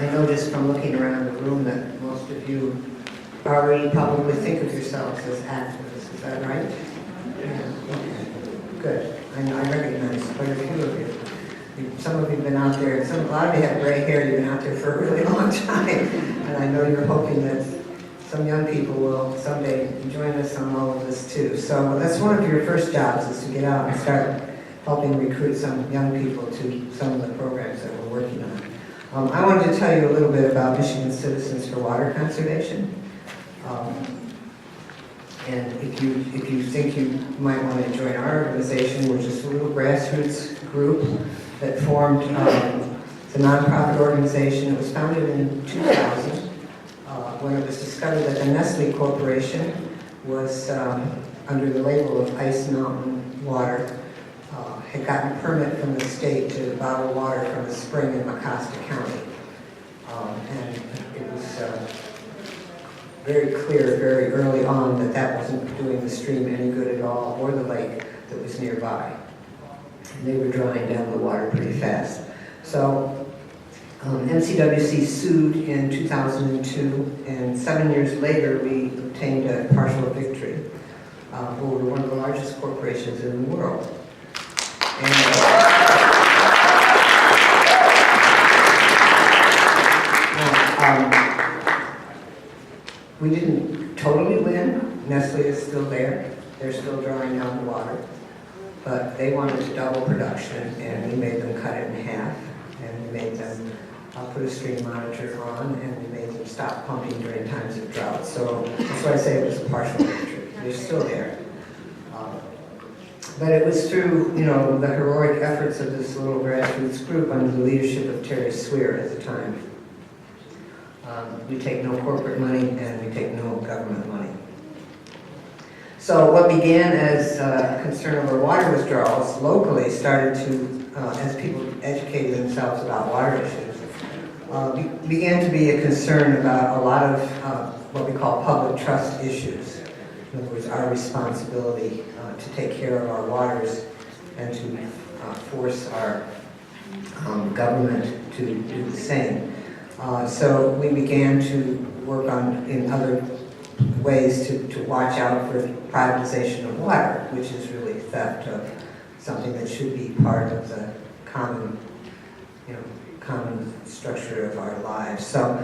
I know just from looking around the room that most of you already probably think of yourselves as activists. Is that right? Yeah. Okay. Good. I recognize quite a few of you. Some of you have been out there, a lot of you have gray hair, you've been out there for a really long time. And I know you're hoping that some young people will someday join us on all of this too. So that's one of your first jobs, is to get out and start helping recruit some young people to some of the programs that we're working on. I wanted to tell you a little bit about Michigan Citizens for Water Conservation. And if you think you might want to join our organization, we're just a little grassroots group that formed, it's a nonprofit organization. It was founded in 2000 when it was discovered that the Nestle Corporation was under the label of Ice Mountain Water, had gotten a permit from the state to bottle water from a spring in Mecosta County. And it was very clear very early on that that wasn't doing the stream any good at all, or the lake that was nearby. And they were drawing down the water pretty fast. So MCWC sued in 2002, and 7 years later we obtained a partial victory over one of the largest corporations in the world. We didn't totally win. Nestle is still there. They're still drawing down the water. But they wanted to double production, and we made them cut it in half. And we made them put a stream monitor on, and we made them stop pumping during times of drought. So that's why I say it was a partial victory. They're still there. But it was through, the heroic efforts of this little grassroots group under the leadership of Terry Swear at the time. We take no corporate money, and we take no government money. So what began as concern over water withdrawals locally started to, as people educated themselves about water issues, began to be a concern about a lot of what we call public trust issues. In other words, our responsibility to take care of our waters and to force our government to do the same. So we began to work on, in other ways, to watch out for privatization of water, which is really theft of something that should be part of the common structure of our lives. So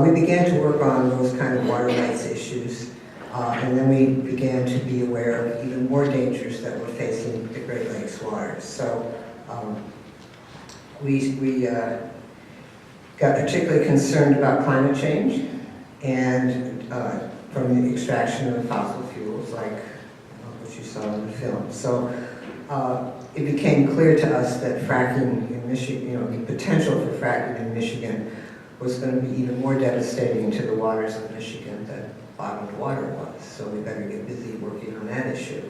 we began to work on those kind of water rights issues. And then we began to be aware of even more dangers that were facing the Great Lakes waters. So we got particularly concerned about climate change and from the extraction of fossil fuels, like what you saw in the film. So it became clear to us that fracking in Michigan, the potential for fracking in Michigan was going to be even more devastating to the waters of Michigan than bottled water was. So we better get busy working on that issue.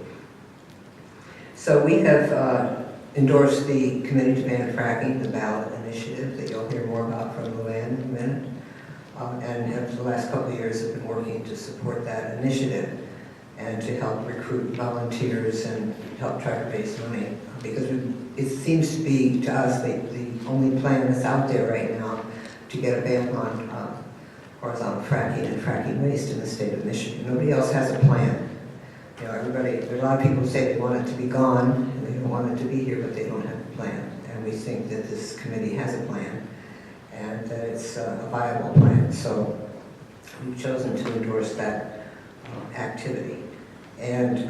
So we have endorsed the Committee to Ban Fracking, the ballot initiative that you'll hear more about from Luann in a minute. And for the last couple of years have been working to support that initiative and to help recruit volunteers and help try to raise money. Because it seems to be, to us, the only plan that's out there right now to get a ban on horizontal fracking and fracking waste in the state of Michigan. Nobody else has a plan. There's a lot of people who say they want it to be gone, and they don't want it to be here, but they don't have a plan. And we think that this committee has a plan, and that it's a viable plan. So we've chosen to endorse that activity. And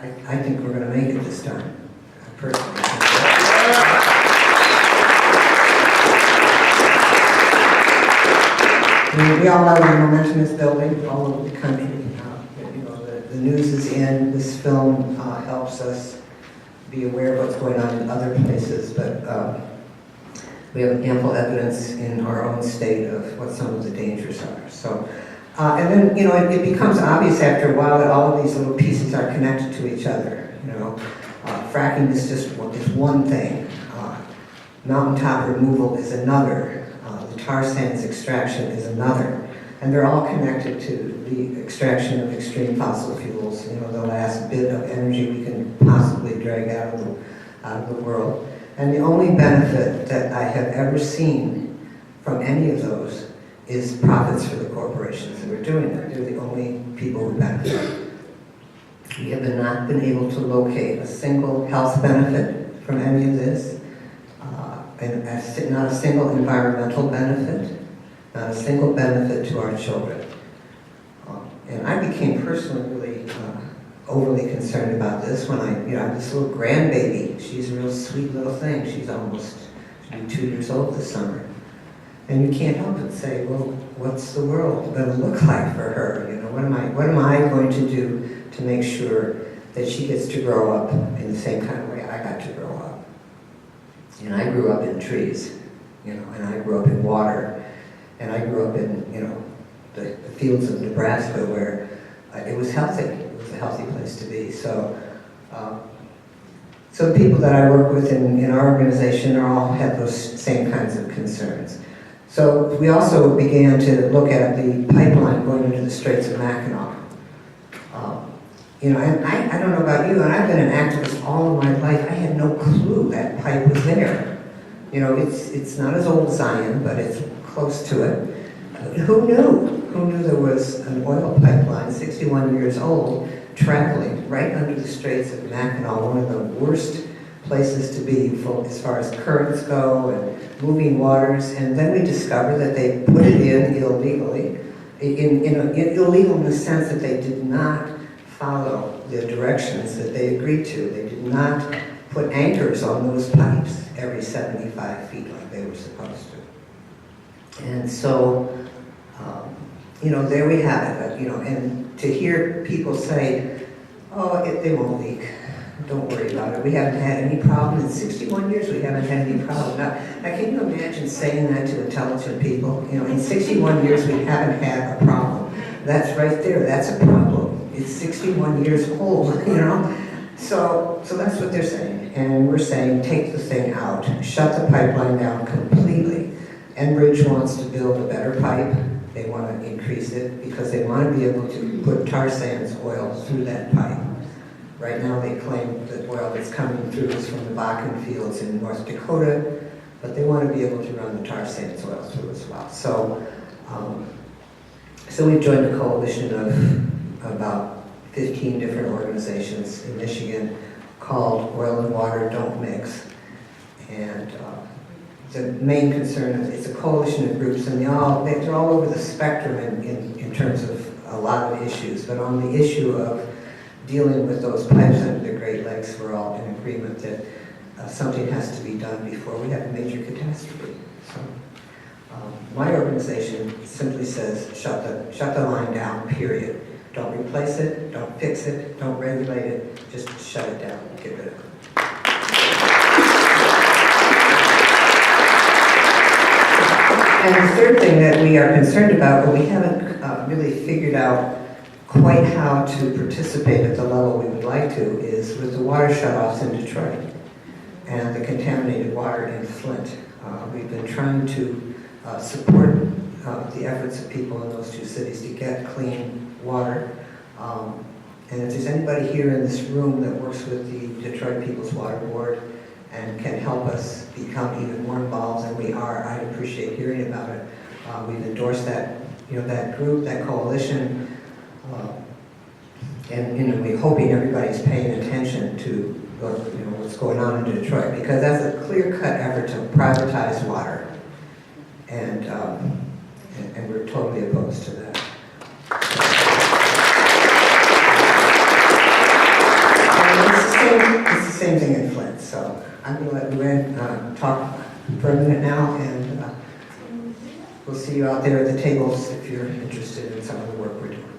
I think we're going to make it this time, personally. We all know the momentum is building all over the country. The news is in. This film helps us be aware of what's going on in other places, but we have ample evidence in our own state of what some of the dangers are. So, and then it becomes obvious after a while that all of these little pieces are connected to each other. Fracking is just one thing. Mountaintop removal is another. The tar sands extraction is another. And they're all connected to the extraction of extreme fossil fuels, the last bit of energy we can possibly drag out of the world. And the only benefit that I have ever seen from any of those is profits for the corporations that are doing it. They're the only people who benefit. We have not been able to locate a single health benefit from any of this, and not a single environmental benefit, not a single benefit to our children. And I became personally really overly concerned about this when I have this little grandbaby. She's a real sweet little thing. She's almost 2 years old this summer. And you can't help but say, well, what's the world going to look like for her? What am I going to do to make sure that she gets to grow up in the same kind of way I got to grow up? And I grew up in trees, and I grew up in water, and I grew up in, the fields of Nebraska where it was healthy. It was a healthy place to be. So the people that I work with in our organization all have those same kinds of concerns. So we also began to look at the pipeline going into the Straits of Mackinac. And I don't know about you, and I've been an activist all of my life. I had no clue that pipe was there. It's not as old as Zion, but it's close to it. Who knew? Who knew there was an oil pipeline, 61 years old, traveling right under the Straits of Mackinac, one of the worst places to be as far as currents go and moving waters. And then we discovered that they put it in illegally, illegal in the sense that they did not follow the directions that they agreed to. They did not put anchors on those pipes every 75 feet like they were supposed to. And so, there we have it, and to hear people say, oh, they won't leak, don't worry about it, we haven't had any problem, in 61 years we haven't had any problem. Now can you imagine saying that to intelligent people? In 61 years we haven't had a problem. That's right there, that's a problem. It's 61 years old, So that's what they're saying. And we're saying, take the thing out, shut the pipeline down completely. Enbridge wants to build a better pipe. They want to increase it because they want to be able to put tar sands oil through that pipe. Right now they claim that oil that's coming through is from the Bakken fields in North Dakota, but they want to be able to run the tar sands oil through as well. So we've joined a coalition of about 15 different organizations in Michigan called Oil and Water Don't Mix. And the main concern is it's a coalition of groups, and they're all over the spectrum in terms of a lot of issues. But on the issue of dealing with those pipes under the Great Lakes, we're all in agreement that something has to be done before we have a major catastrophe. So my organization simply says shut the line down, period. Don't replace it, don't fix it, don't regulate it, just shut it down, get rid of it. And the third thing that we are concerned about, but we haven't really figured out quite how to participate at the level we would like to, is with the water shutoffs in Detroit and the contaminated water in Flint. We've been trying to support the efforts of people in those two cities to get clean water. And if there's anybody here in this room that works with the Detroit People's Water Board and can help us become even more involved than we are, I'd appreciate hearing about it. We've endorsed that, that group, that coalition, and we're hoping everybody's paying attention to what's going on in Detroit, because that's a clear-cut effort to privatize water, and we're totally opposed to that. And it's the same thing in Flint. So I'm going to let Luann talk for a minute now, and we'll see you out there at the tables if you're interested in some of the work we're doing.